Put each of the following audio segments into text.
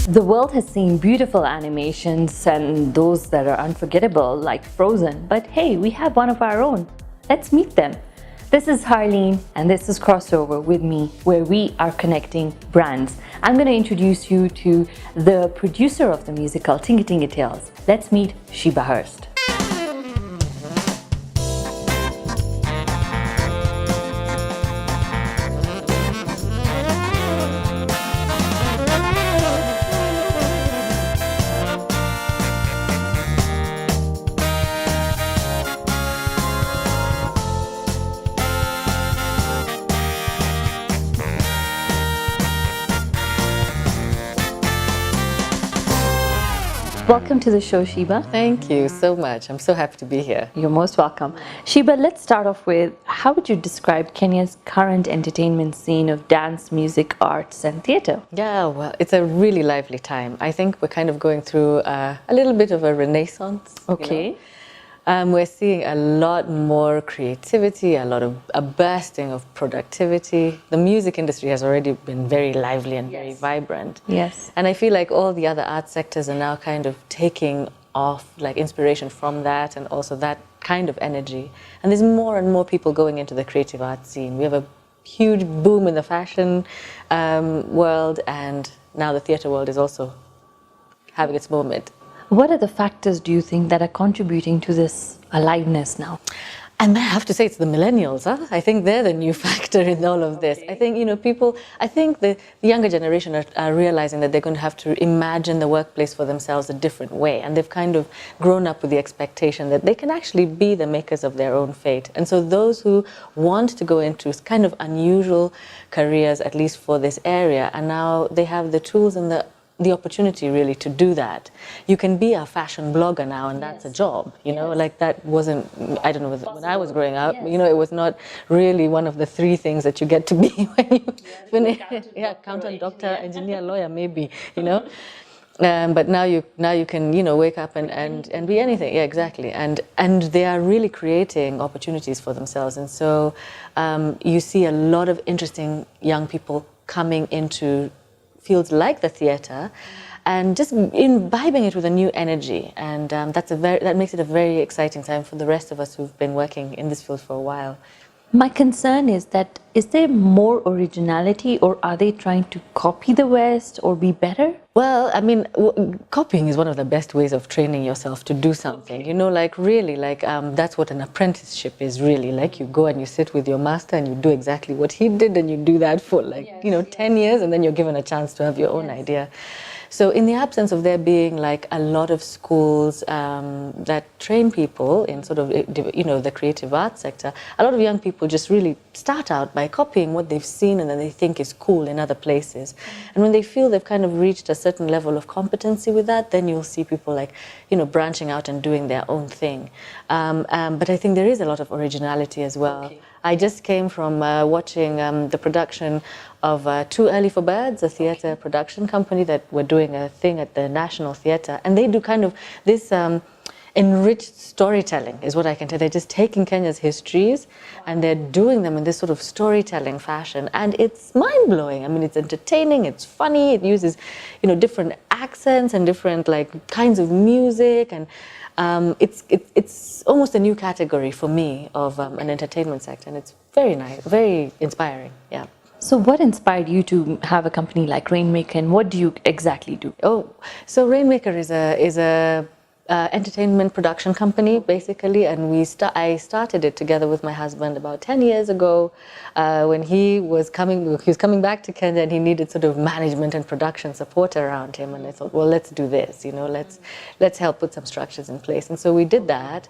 The world has seen beautiful animations and those that are unforgettable like Frozen, but hey, we have one of our own. Let's meet them. This is Harleen and this is Crossover with me, where we are connecting brands. I'm going to introduce you to the producer of the musical Tinga Tinga Tales. Let's meet Sheba Hirst. Welcome to the show, Sheba. Thank you so much. I'm so happy to be here. You're most welcome. Sheba, let's start off with, how would you describe Kenya's current entertainment scene of dance, music, arts and theatre? Yeah, well, it's a really lively time. I think we're kind of going through a little bit of a renaissance. Okay. You know? We're seeing a lot more creativity, a bursting of productivity. The music industry has already been very lively and very vibrant. Yes. And I feel like all the other art sectors are now kind of taking off like inspiration from that and also that kind of energy. And there's more and more people going into the creative art scene. We have a huge boom in the fashion world, and now the theatre world is also having its moment. What are the factors, do you think, that are contributing to this aliveness now? And I have to say it's the millennials. I think they're the new factor in all of this. I think, I think the younger generation are realizing that they're going to have to imagine the workplace for themselves a different way. And they've kind of grown up with the expectation that they can actually be the makers of their own fate. And so those who want to go into kind of unusual careers, at least for this area, and now they have the tools and the opportunity really to do that. You can be a fashion blogger now, and that's a job, you know, like that wasn't, I don't know, when I was growing up, you know, it was not really one of the three things that you get to be when you finish. Yeah, accountant, doctor, engineer, lawyer, maybe, you know. But now you can, you know, wake up and be anything. Yeah, exactly. And they are really creating opportunities for themselves. And so you see a lot of interesting young people coming into fields like the theatre and just imbibing it with a new energy, and that makes it a very exciting time for the rest of us who've been working in this field for a while. My concern is that, is there more originality, or are they trying to copy the West or be better? Well, I mean, copying is one of the best ways of training yourself to do something. You know, like really, like that's what an apprenticeship is really. Like you go and you sit with your master and you do exactly what he did, and you do that for 10 years, and then you're given a chance to have your own idea. So in the absence of there being like a lot of schools that train people in sort of, you know, the creative arts sector, a lot of young people just really start out by copying what they've seen and then they think is cool in other places. And when they feel they've kind of reached a certain level of competency with that, then you'll see people like, you know, branching out and doing their own thing. But I think there is a lot of originality as well. Okay. I just came from watching the production of Too Early for Birds, a theatre production company that were doing a thing at the National Theatre. And they do kind of this enriched storytelling, is what I can tell. They're just taking Kenya's histories and they're doing them in this sort of storytelling fashion. And it's mind-blowing. I mean, it's entertaining, it's funny, it uses, you know, different accents and different like kinds of music, and it's almost a new category for me of an entertainment sector, and it's very nice, very inspiring. Yeah. So what inspired you to have a company like Rainmaker, and what do you exactly do? Oh, so Rainmaker is a entertainment production company, basically, and I started it together with my husband about 10 years ago when he was coming back to Kenya, and he needed sort of management and production support around him, and I thought, well, let's do this, you know, let's help put some structures in place. And so we did that,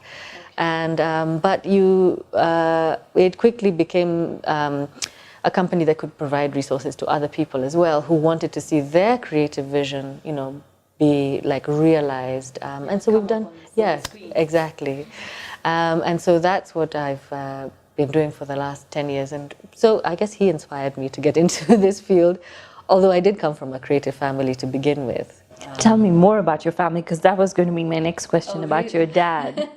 and but it quickly became a company that could provide resources to other people as well who wanted to see their creative vision, you know, be like realized, and so we've done, yeah, exactly, and so that's what I've been doing for the last 10 years, and so I guess he inspired me to get into this field, although I did come from a creative family to begin with. Tell me more about your family, because that was going to be my next question about your dad.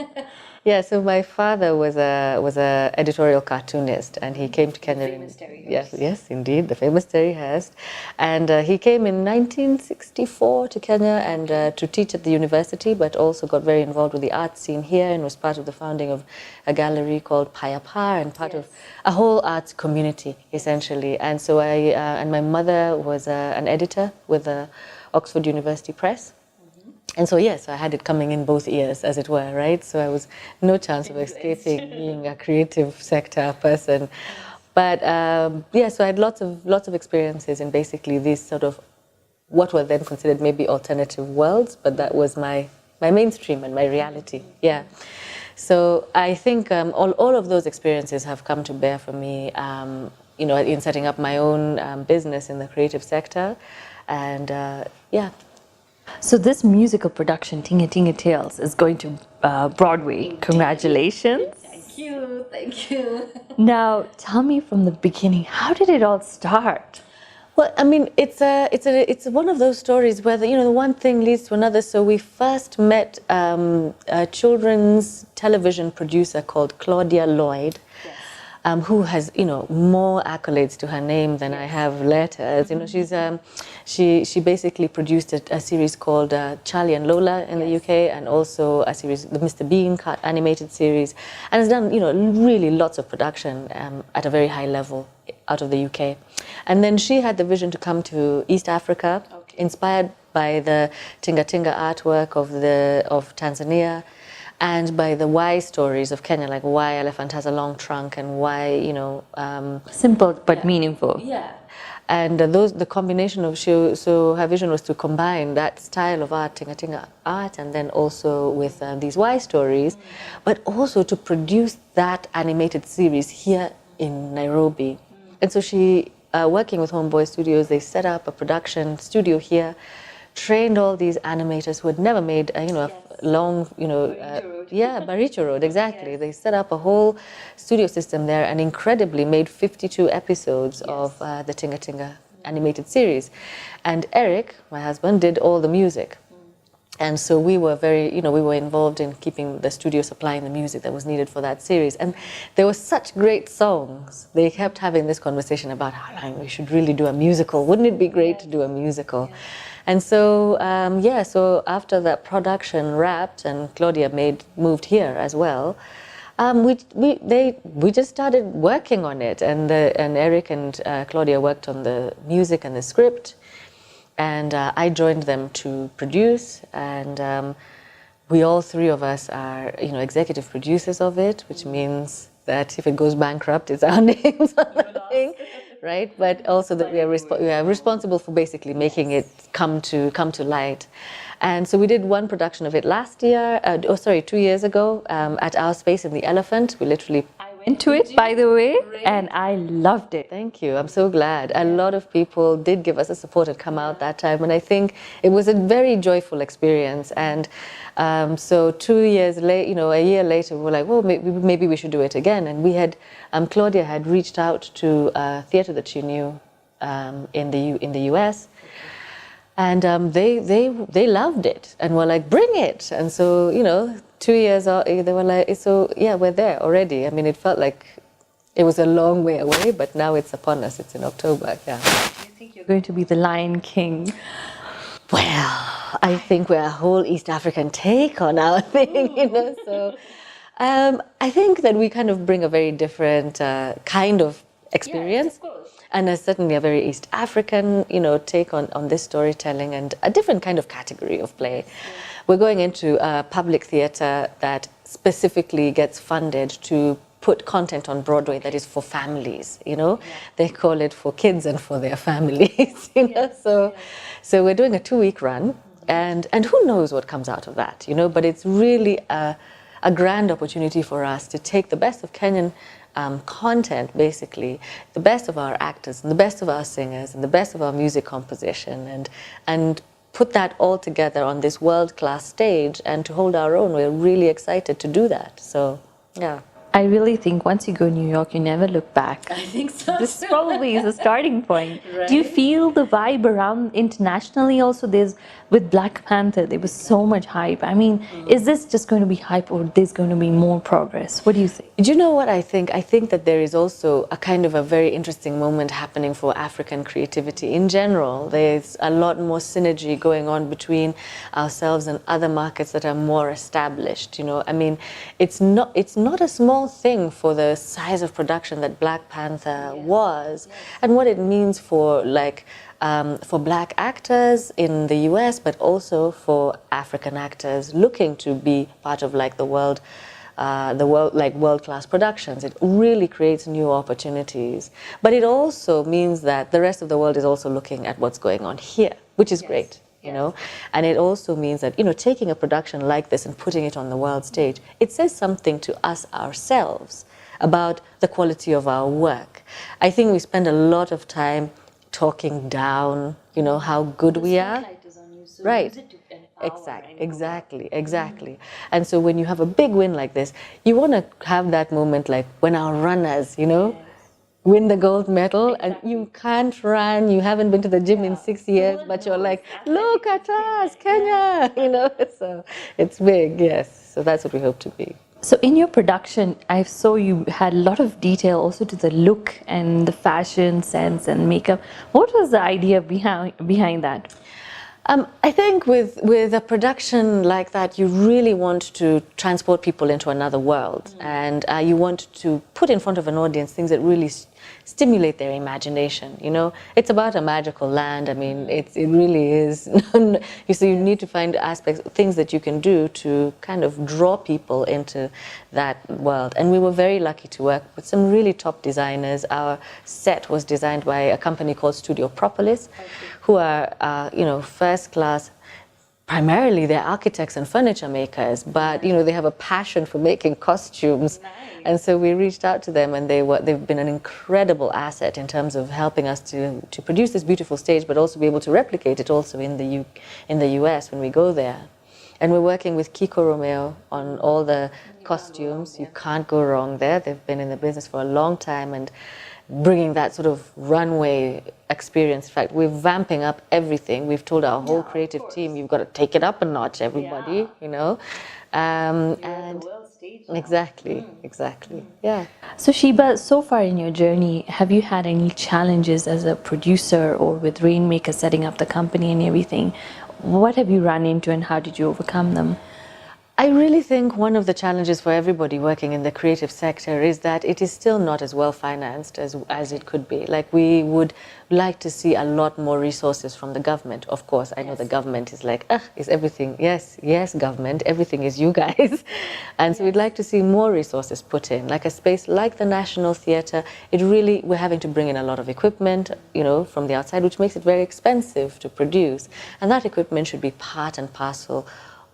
Yeah, so my father was a editorial cartoonist, and he came to Kenya. Yes, indeed, the famous Terry Hirst, and he came in 1964 to Kenya and to teach at the university, but also got very involved with the art scene here and was part of the founding of a gallery called Payapar and part of a whole arts community essentially. And so and my mother was an editor with the Oxford University Press. And so, yes, I had it coming in both ears, as it were, right? So I was no chance of escaping being a creative sector person. But yeah, so I had lots of experiences in basically these sort of what were then considered maybe alternative worlds, but that was my mainstream and my reality. Yeah. So I think all of those experiences have come to bear for me, you know, in setting up my own business in the creative sector, and yeah. So this musical production, Tinga Tinga Tales, is going to Broadway. Congratulations. Thank you. Now, tell me from the beginning, how did it all start? Well, I mean, it's one of those stories where the one thing leads to another. So we first met a children's television producer called Claudia Lloyd. Who has more accolades to her name than I have letters. She's she basically produced a series called Charlie and Lola in the UK, and also a series, the Mr. Bean animated series, and has done really lots of production at a very high level out of the UK. And then she had the vision to come to East Africa, inspired by the Tinga Tinga artwork of Tanzania, and by the why stories of Kenya, like why elephant has a long trunk and why, simple but meaningful. Yeah. And the combination of so her vision was to combine that style of art, Tinga Tinga art, and then also with these why stories, but also to produce that animated series here in Nairobi. And so she, working with Homeboy Studios, they set up a production studio here, trained all these animators who had never made a long Baricho Road, exactly. They set up a whole studio system there and incredibly made 52 episodes of the Tinga Tinga animated series. And Eric, my husband, did all the music. And so we were we were involved in keeping the studio supplying the music that was needed for that series. And there were such great songs. They kept having this conversation about how we should really do a musical. Wouldn't it be great to do a musical? And so, so after that production wrapped and Claudia moved here as well, we just started working on it. And Eric and Claudia worked on the music and the script. And I joined them to produce, and we all three of us are, executive producers of it, which means that if it goes bankrupt, it's our names on the thing, right? But also that we are responsible for basically making it come to light. And so we did one production of it last year, 2 years ago, at our space in the Elephant. We literally into it, by the way, and I loved it. Thank you. I'm so glad. A lot of people did give us a support and come out that time, and I think it was a very joyful experience. And so 2 years later, a year later, we were like, well, maybe we should do it again. And we had, Claudia had reached out to a theater that she knew in the US. And they loved it and were like, bring it. And so, 2 years out, they were like, so yeah, we're there already. I mean, it felt like it was a long way away, but now it's upon us. It's in October, yeah. Do you think you're going to be the Lion King? Well, I think we're a whole East African take on our thing, So I think that we kind of bring a very different kind of experience. Yes, and certainly a very East African, take on this storytelling and a different kind of category of play. Yes. We're going into a public theater that specifically gets funded to put content on Broadway that is for families, Yeah. They call it for kids and for their families, Yes. So we're doing a 2-week run, and who knows what comes out of that, But it's really a grand opportunity for us to take the best of Kenyan content, basically, the best of our actors and the best of our singers and the best of our music composition and put that all together on this world-class stage and to hold our own. We're really excited to do that. So, yeah. I really think once you go to New York, you never look back. I think so. This probably is a starting point. Right. Do you feel the vibe around internationally also? With Black Panther, there was so much hype. I mean, is this just going to be hype or there's going to be more progress? What do you think? Do you know what I think? I think that there is also a kind of a very interesting moment happening for African creativity in general. There's a lot more synergy going on between ourselves and other markets that are more established. You know, I mean, it's not a small thing for the size of production that Black Panther was, and what it means for for Black actors in the US, but also for African actors looking to be part of like the world-class productions. It really creates new opportunities. But it also means that the rest of the world is also looking at what's going on here, which is great, you know. And it also means that, you know, taking a production like this and putting it on the world stage, it says something to us ourselves about the quality of our work. I think we spend a lot of time talking down, you know, how good we are. Right. Exactly. And so when you have a big win like this, you want to have that moment like when our runners, you know, win the gold medal and you can't run, you haven't been to the gym in 6 years, but you're like, look at us, Kenya, you know, so it's big, yes. So that's what we hope to be. So in your production, I saw you had a lot of detail also to the look and the fashion sense and makeup. What was the idea behind that? I think with a production like that, you really want to transport people into another world, and you want to put in front of an audience things that really stimulate their imagination. You know, it's about a magical land. I mean, it really is. So you need to find things that you can do to kind of draw people into that world. And we were very lucky to work with some really top designers. Our set was designed by a company called Studio Propolis, who are, you know, first class. Primarily, they're architects and furniture makers, but you know they have a passion for making costumes, and so we reached out to them, and they've been an incredible asset in terms of helping us to produce this beautiful stage, but also be able to replicate it also in the US when we go there. And we're working with Romeo on all the costumes. You can't go wrong there. They've been in the business for a long time, and bringing that sort of runway experience. In fact, we're vamping up everything. We've told our whole creative team, you've got to take it up a notch, everybody, you know. And exactly. Yeah. So Sheba, so far in your journey, have you had any challenges as a producer or with Rainmaker setting up the company and everything? What have you run into and how did you overcome them? I really think one of the challenges for everybody working in the creative sector is that it is still not as well financed as it could be. Like, we would like to see a lot more resources from the government. Of course, I know the government is like, is everything, yes, government, everything is you guys. And so we'd like to see more resources put in. Like a space like the National Theatre, we're having to bring in a lot of equipment, you know, from the outside, which makes it very expensive to produce. And that equipment should be part and parcel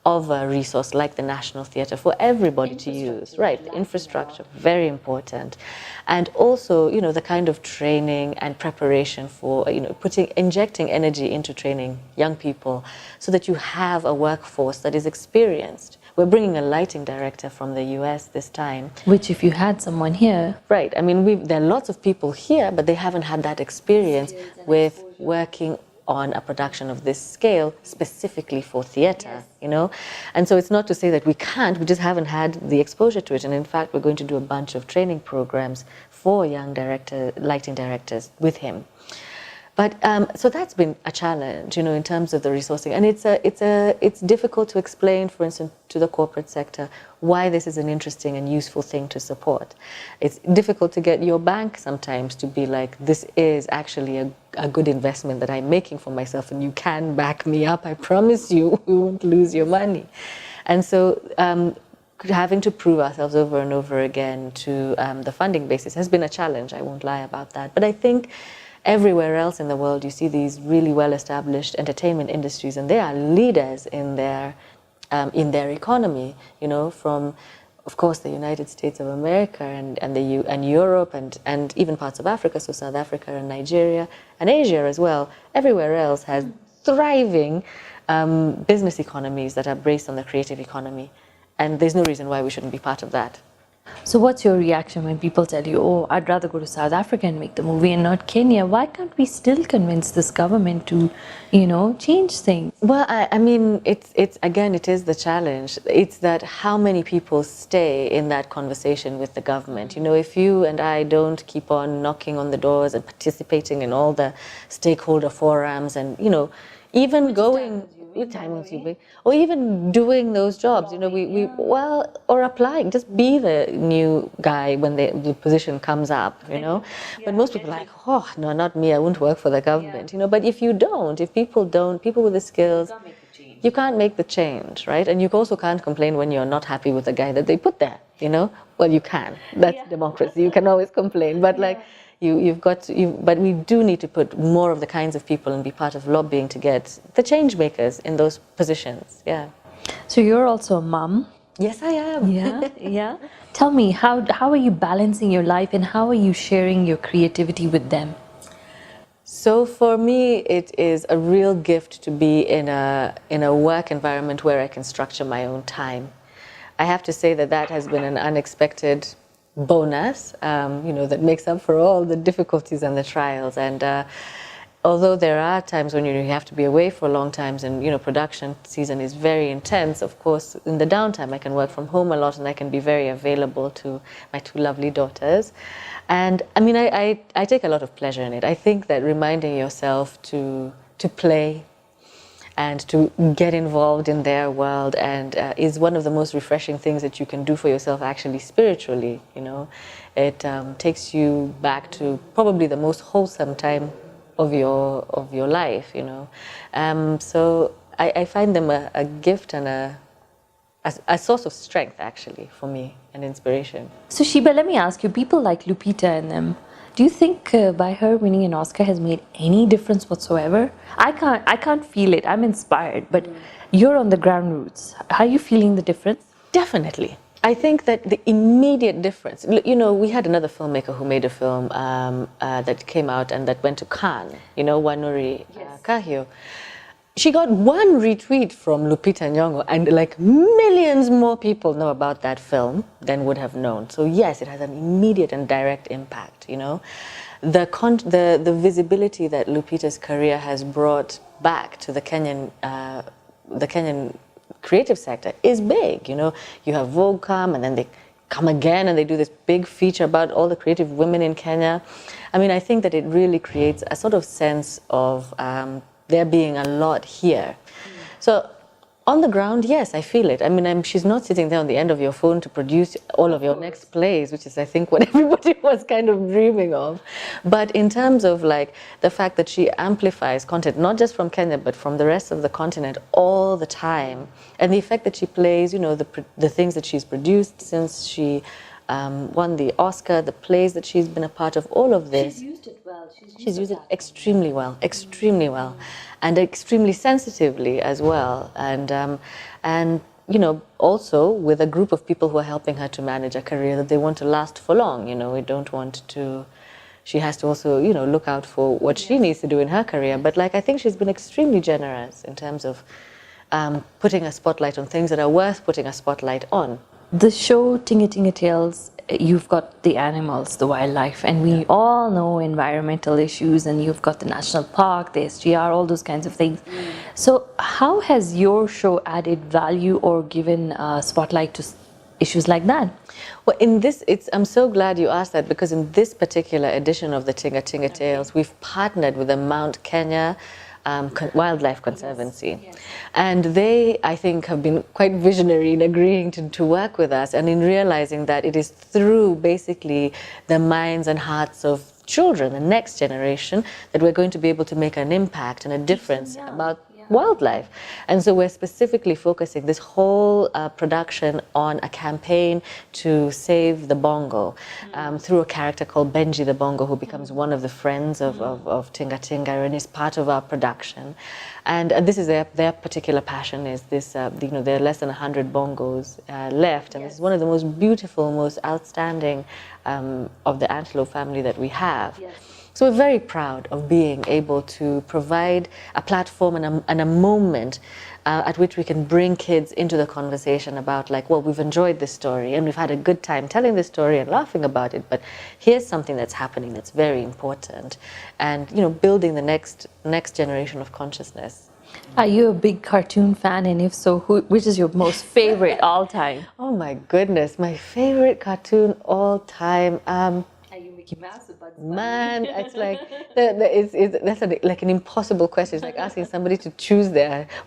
of a resource like the National Theatre for everybody to use. Right, infrastructure, very important. And also, you know, the kind of training and preparation for, you know, injecting energy into training young people so that you have a workforce that is experienced. We're bringing a lighting director from the US this time. Which if you had someone here. Right, I mean, there are lots of people here, but they haven't had that experience with working on a production of this scale specifically for theatre, you know? And so it's not to say that we can't, we just haven't had the exposure to it. And in fact, we're going to do a bunch of training programs for young lighting directors with him. But so that's been a challenge, you know, in terms of the resourcing. And it's difficult to explain, for instance, to the corporate sector why this is an interesting and useful thing to support. It's difficult to get your bank sometimes to be like, this is actually a good investment that I'm making for myself and you can back me up, I promise you, we won't lose your money. And so having to prove ourselves over and over again to the funding basis has been a challenge, I won't lie about that. But I think everywhere else in the world, you see these really well-established entertainment industries, and they are leaders in their economy. You know, from, of course, the United States of America and Europe and even parts of Africa, so South Africa and Nigeria and Asia as well. Everywhere else has thriving business economies that are based on the creative economy, and there's no reason why we shouldn't be part of that. So what's your reaction when people tell you, oh, I'd rather go to South Africa and make the movie and not Kenya? Why can't we still convince this government to, change things? Well, I mean, it's again, it is the challenge. It's that how many people stay in that conversation with the government. If you and I don't keep on knocking on the doors and participating in all the stakeholder forums and, even going... time with you, or even doing those jobs, or applying, just be the new guy when the position comes up, But most people are like, oh, no, not me, I won't work for the government, But if people with the skills, you can't make the change, right? And you also can't complain when you're not happy with the guy that they put there, Well, you can. That's democracy. You can always complain, but but we do need to put more of the kinds of people and be part of lobbying to get the change makers in those positions. Yeah. So you're also a mom. Yes, I am. Yeah, yeah. Tell me, how are you balancing your life and how are you sharing your creativity with them? So for me, it is a real gift to be in a work environment where I can structure my own time. I have to say that has been an unexpected bonus, that makes up for all the difficulties and the trials. And although there are times when you have to be away for long times and, production season is very intense, of course, in the downtime, I can work from home a lot and I can be very available to my two lovely daughters. And I mean, I take a lot of pleasure in it. I think that reminding yourself to play and to get involved in their world and is one of the most refreshing things that you can do for yourself actually spiritually, It takes you back to probably the most wholesome time of your life, So I find them a gift and a source of strength actually for me, and inspiration. So Sheba, let me ask you, people like Lupita and them, do you think by her winning an Oscar has made any difference whatsoever? I can't feel it. I'm inspired, but you're on the ground roots. How are you feeling the difference? Definitely. I think that the immediate difference, we had another filmmaker who made a film that came out and that went to Cannes, Wanuri Kahio. She got one retweet from Lupita Nyong'o and millions more people know about that film than would have known. So yes, it has an immediate and direct impact, The visibility that Lupita's career has brought back to the Kenyan creative sector is big, You have Vogue come and then they come again and they do this big feature about all the creative women in Kenya. I mean, I think that it really creates a sort of sense of there being a lot here. So on the ground, yes, I feel it. I mean, she's not sitting there on the end of your phone to produce all of your next plays, which is, I think, what everybody was kind of dreaming of. But in terms of the fact that she amplifies content, not just from Kenya, but from the rest of the continent all the time, and the effect that she plays, the things that she's produced since she won the Oscar, the plays that she's been a part of, all of this. She's used it well. She's used it extremely well, and extremely sensitively as well. And also with a group of people who are helping her to manage a career that they want to last for long. We don't want to. She has to also, look out for what she needs to do in her career. But I think she's been extremely generous in terms of putting a spotlight on things that are worth putting a spotlight on. The show Tinga Tinga Tales, you've got the animals, the wildlife, and we all know environmental issues, and you've got the national park, the SGR, all those kinds of things. So how has your show added value or given a spotlight to issues like that? Well, I'm so glad you asked that, because in this particular edition of the Tinga Tinga Tales, we've partnered with the Mount Kenya Wildlife Conservancy. Yes. And they, I think, have been quite visionary in agreeing to work with us and in realizing that it is through basically the minds and hearts of children, the next generation, that we're going to be able to make an impact and a difference about wildlife. And so we're specifically focusing this whole production on a campaign to save the bongo through a character called Benji the bongo, who becomes one of the friends of Tinga Tinga and is part of our production. And this is their particular passion, is this, there are less than 100 bongos left, and this is one of the most beautiful, most outstanding of the antelope family that we have. Yes. So we're very proud of being able to provide a platform and a moment at which we can bring kids into the conversation about like, well, we've enjoyed this story and we've had a good time telling this story and laughing about it, but here's something that's happening that's very important, and building the next generation of consciousness. Are you a big cartoon fan? And if so, which is your most favorite all time? Oh my goodness, my favorite cartoon all time. Are you Mickey Mouse or Bugs Bunny? Man, it's like that's like an impossible question. It's like asking somebody to choose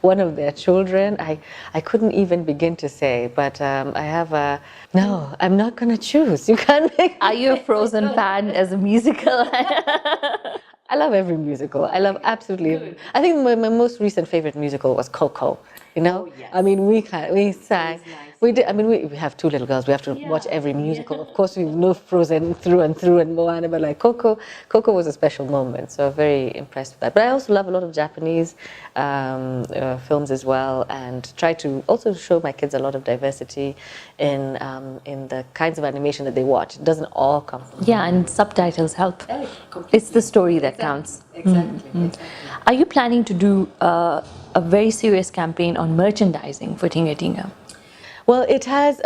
one of their children. I couldn't even begin to say, but I have no. I'm not gonna choose. You can't make. Are you a Frozen fan as a musical? I love every musical. I love absolutely. Good. I think my most recent favorite musical was Coco. Oh, yes. I mean, we sang. Nice. We did. I mean, we have two little girls. We have to watch every musical. Of course, we know Frozen through and through, and Moana, but like Coco was a special moment. So I'm very impressed with that. But I also love a lot of Japanese films as well, and try to also show my kids a lot of diversity in the kinds of animation that they watch. It doesn't all come from. Yeah, and subtitles help. It's the story that counts. Exactly. Are you planning to do a very serious campaign on merchandising for Tinga Tinga? Well, it has,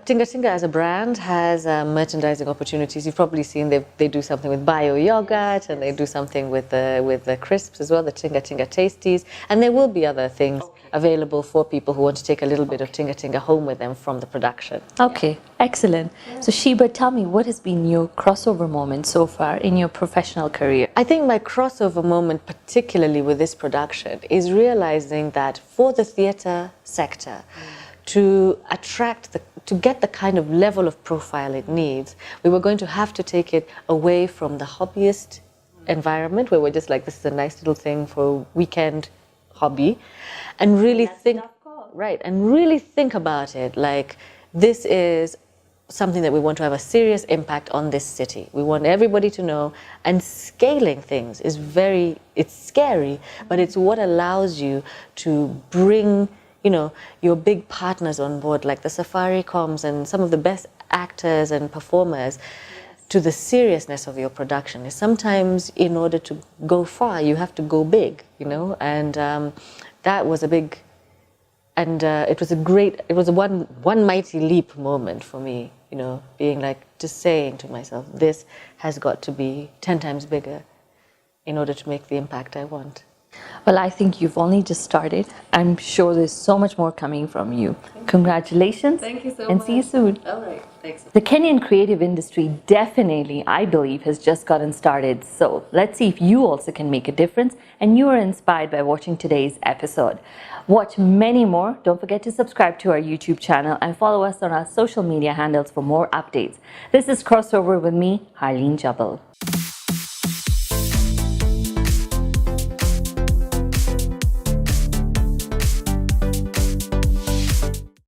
Tinga Tinga as a brand has merchandising opportunities. You've probably seen they do something with bio yogurt, and they do something with the crisps as well, the Tinga Tinga Tasties, and there will be other things available for people who want to take a little bit of Tinga Tinga home with them from the production. Okay, excellent. So Sheba, tell me, what has been your crossover moment so far in your professional career? I think my crossover moment, particularly with this production, is realizing that for the theatre sector, to get the kind of level of profile it needs, we were going to have to take it away from the hobbyist environment where we're just like, this is a nice little thing for a weekend hobby, and really think about it like this is something that we want to have a serious impact on this city. We want everybody to know, and scaling things is it's scary, but it's what allows you to bring your big partners on board, like the Safaricoms and some of the best actors and performers, to the seriousness of your production. Is sometimes in order to go far, you have to go big, and that was a big, and it was a one mighty leap moment for me, being like, just saying to myself, this has got to be 10 times bigger in order to make the impact I want. Well, I think you've only just started. I'm sure there's so much more coming from you. Congratulations. Thank you so much. And see you soon. All right. Thanks. The Kenyan creative industry definitely, I believe, has just gotten started. So let's see if you also can make a difference and you are inspired by watching today's episode. Watch many more. Don't forget to subscribe to our YouTube channel and follow us on our social media handles for more updates. This is Crossover with me, Harleen Jabbal.